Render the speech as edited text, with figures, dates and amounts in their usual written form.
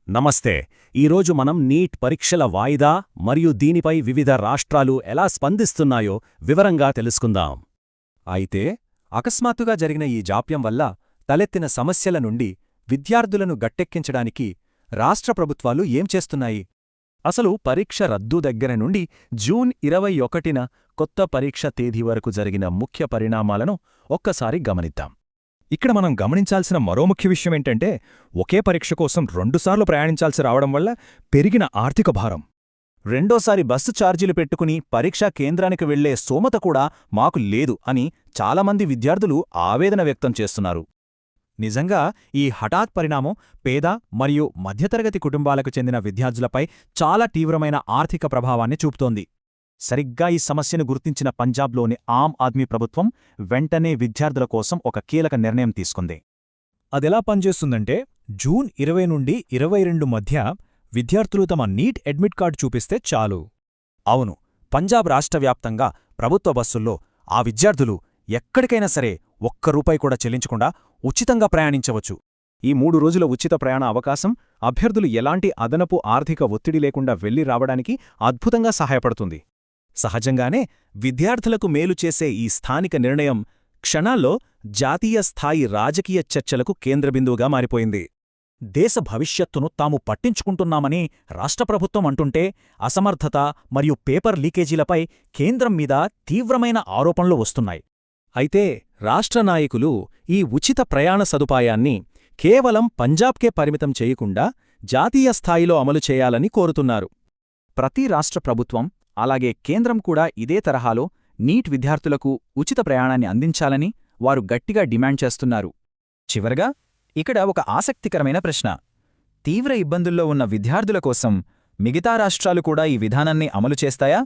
నమస్తే. ఈరోజు మనం నీట్ పరీక్షల వాయిదా మరియు దీనిపై వివిధ రాష్ట్రాలు ఎలా స్పందిస్తున్నాయో వివరంగా తెలుసుకుందాం. అయితే అకస్మాత్తుగా జరిగిన ఈ జాప్యం వల్ల తలెత్తిన సమస్యల నుండి విద్యార్థులను గట్టెక్కించడానికి రాష్ట్ర ప్రభుత్వాలు ఏం చేస్తున్నాయి? అసలు పరీక్ష రద్దు దగ్గర నుండి జూన్ 21న కొత్త పరీక్ష తేదీ వరకు జరిగిన ముఖ్య పరిణామాలను ఒక్కసారి గమనిద్దాం. ఇక్కడ మనం గమనించాల్సిన మరో ముఖ్య విషయమేంటంటే, ఒకే పరీక్ష కోసం రెండుసార్లు ప్రయాణించాల్సి రావడం వల్ల పెరిగిన ఆర్థిక భారం. రెండోసారి బస్సు ఛార్జీలు పెట్టుకుని పరీక్షా కేంద్రానికి వెళ్లే స్తోమత కూడా మాకు లేదు అని చాలామంది విద్యార్థులు ఆవేదన వ్యక్తం చేస్తున్నారు. నిజంగా ఈ హఠాత్ పరిణామం పేద మరియు మధ్యతరగతి కుటుంబాలకు చెందిన విద్యార్థులపై చాలా తీవ్రమైన ఆర్థిక ప్రభావాన్ని చూపుతోంది. సరిగ్గా ఈ సమస్యను గుర్తించిన పంజాబ్లోని ఆమ్ ఆద్మీ ప్రభుత్వం వెంటనే విద్యార్థుల కోసం ఒక కీలక నిర్ణయం తీసుకుంది. అదెలా పనిచేస్తుందంటే, జూన్ 20 నుండి 22 మధ్య విద్యార్థులు తమ నీట్ అడ్మిట్ కార్డు చూపిస్తే చాలు. అవును, పంజాబ్ రాష్ట్ర వ్యాప్తంగా ప్రభుత్వ బస్సుల్లో ఆ విద్యార్థులు ఎక్కడికైనా సరే ఒక్క రూపాయి కూడా చెల్లించకుండా ఉచితంగా ప్రయాణించవచ్చు. ఈ 3 రోజుల ఉచిత ప్రయాణ అవకాశం అభ్యర్థులు ఎలాంటి అదనపు ఆర్థిక ఒత్తిడి లేకుండా వెళ్లి రావడానికి అద్భుతంగా సహాయపడుతుంది. సహజంగానే విద్యార్థులకు మేలు చేసే ఈ స్థానిక నిర్ణయం క్షణాల్లో జాతీయ స్థాయి రాజకీయ చర్చలకు కేంద్రబిందువుగా మారిపోయింది. దేశ భవిష్యత్తును తాము పట్టించుకుంటున్నామని రాష్ట్ర ప్రభుత్వం అంటుంటే, అసమర్థత మరియు పేపర్ లీకేజీలపై కేంద్రం మీద తీవ్రమైన ఆరోపణలు వస్తున్నాయి. అయితే రాష్ట్ర నాయకులు ఈ ఉచిత ప్రయాణ సదుపాయాన్ని కేవలం పంజాబ్కే పరిమితం చేయకుండా జాతీయ స్థాయిలో అమలు చేయాలని కోరుతున్నారు. ప్రతి రాష్ట్ర ప్రభుత్వం అలాగే కేంద్రం కూడా ఇదే తరహాలో నీట్ విద్యార్థులకు ఉచిత ప్రయాణాన్ని అందించాలని వారు గట్టిగా డిమాండ్ చేస్తున్నారు. చివరగా ఇక్కడ ఒక ఆసక్తికరమైన ప్రశ్న: తీవ్ర ఇబ్బందుల్లో ఉన్న విద్యార్థుల కోసం మిగతా రాష్ట్రాలు కూడా ఈ విధానాన్ని అమలు చేస్తాయా?